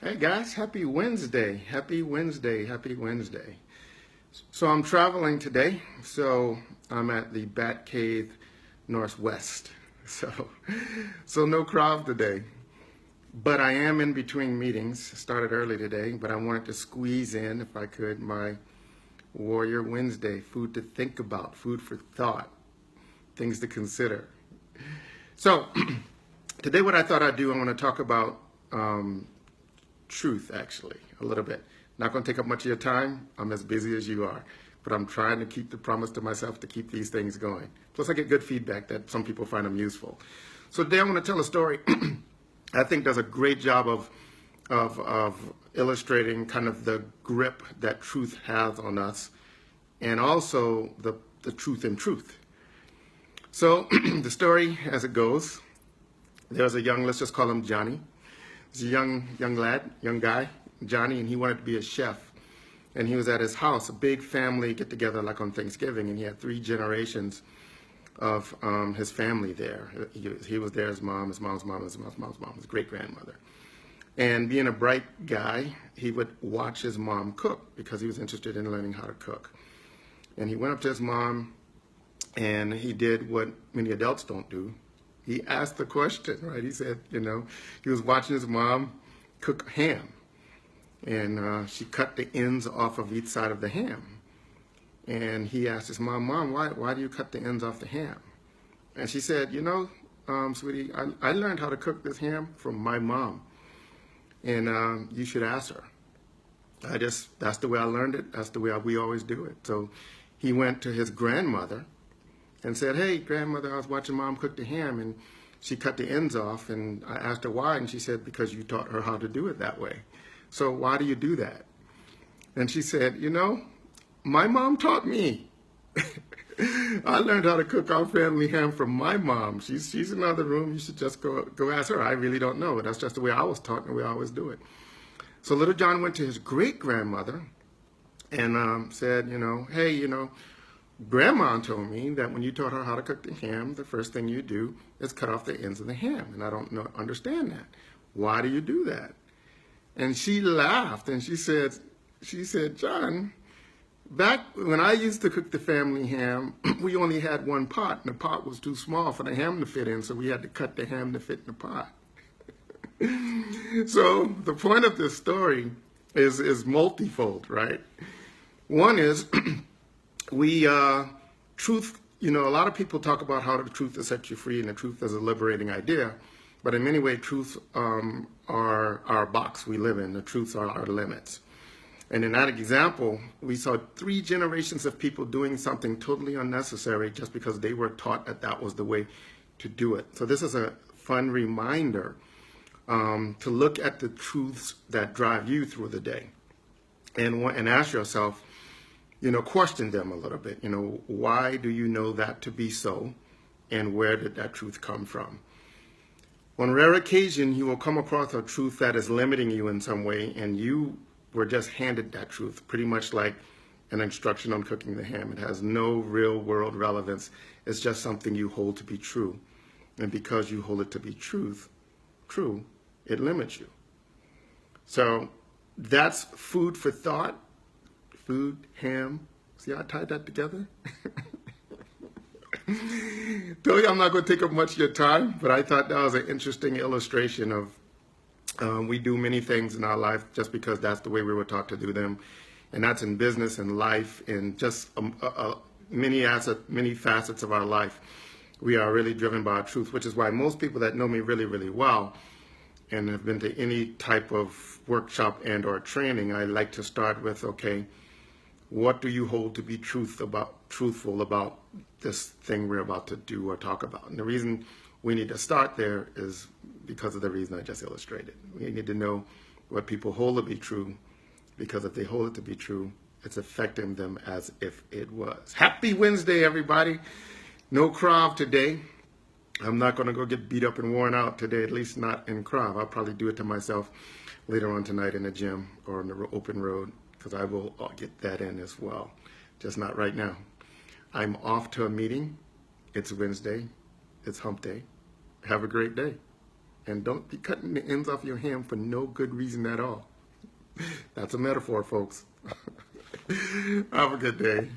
Hey guys, happy Wednesday. Happy Wednesday. Happy Wednesday. So I'm traveling today. So I'm at the Bat Cave Northwest. So so no crowd today. But I am in between meetings. Started early today, but I wanted to squeeze in, if I could, my Warrior Wednesday, food to think about, food for thought, things to consider. So today what I thought I'd do, I want to talk about truth, actually, a little bit. Not going to take up much of your time. I'm as busy as you are, but I'm trying to keep the promise to myself to keep these things going. Plus, I get good feedback that some people find them useful. So today I want to tell a story I think does a great job of illustrating kind of the grip that truth has on us, and also the truth in truth. So the story, as it goes, there's a young, let's just call him Johnny. He's a young lad, young guy, Johnny, and he wanted to be a chef. And he was at his house, a big family get together like on Thanksgiving, and he had 3 generations of his family there. He was there, his mom, his mom's mom, his mom's mom, his great-grandmother. And being a bright guy, he would watch his mom cook because he was interested in learning how to cook. And he went up to his mom, and he did what many adults don't do. He asked the question, right? He said, he was watching his mom cook ham. And she cut the ends off of each side of the ham. And he asked his mom, why do you cut the ends off the ham? And she said, sweetie, I learned how to cook this ham from my mom. And you should ask her. That's the way I learned it. That's the way we always do it. So he went to his grandmother and said, hey, grandmother, I was watching mom cook the ham, and she cut the ends off, and I asked her why, and she said, because you taught her how to do it that way. So why do you do that? And she said, my mom taught me. I learned how to cook our family ham from my mom. She's in another room. You should just go ask her. I really don't know. That's just the way I was taught and the way I always do it. So little John went to his great-grandmother and said, hey, Grandma told me that when you taught her how to cook the ham, the first thing you do is cut off the ends of the ham. And I don't understand that. Why do you do that? And she laughed and she said, John, back when I used to cook the family ham, we only had one pot, and the pot was too small for the ham to fit in, so we had to cut the ham to fit in the pot. So the point of this story is multifold, right? One is truth, a lot of people talk about how the truth will set you free and the truth is a liberating idea. But in many ways, truths are our box we live in. The truths are our limits. And in that example, we saw 3 generations of people doing something totally unnecessary just because they were taught that was the way to do it. So this is a fun reminder to look at the truths that drive you through the day and ask yourself, question them a little bit. Why do you know that to be so? And where did that truth come from? On rare occasion, you will come across a truth that is limiting you in some way, and you were just handed that truth, pretty much like an instruction on cooking the ham. It has no real world relevance. It's just something you hold to be true. And because you hold it to be true, it limits you. So that's food for thought. Food, ham. See how I tied that together? Tell you I'm not going to take up much of your time, but I thought that was an interesting illustration of we do many things in our life just because that's the way we were taught to do them. And that's in business and life and just many facets of our life. We are really driven by our truth, which is why most people that know me really, really well and have been to any type of workshop and or training, I like to start with, okay, what do you hold to be truthful about this thing we're about to do or talk about? And the reason we need to start there is because of the reason I just illustrated. We need to know what people hold to be true, because if they hold it to be true, it's affecting them as if it was. Happy Wednesday, everybody. No Krav today. I'm not going to go get beat up and worn out today, at least not in Krav. I'll probably do it to myself later on tonight in the gym or on the open road, because I will get that in as well. Just not right now. I'm off to a meeting. It's Wednesday. It's hump day. Have a great day. And don't be cutting the ends off your ham for no good reason at all. That's a metaphor, folks. Have a good day.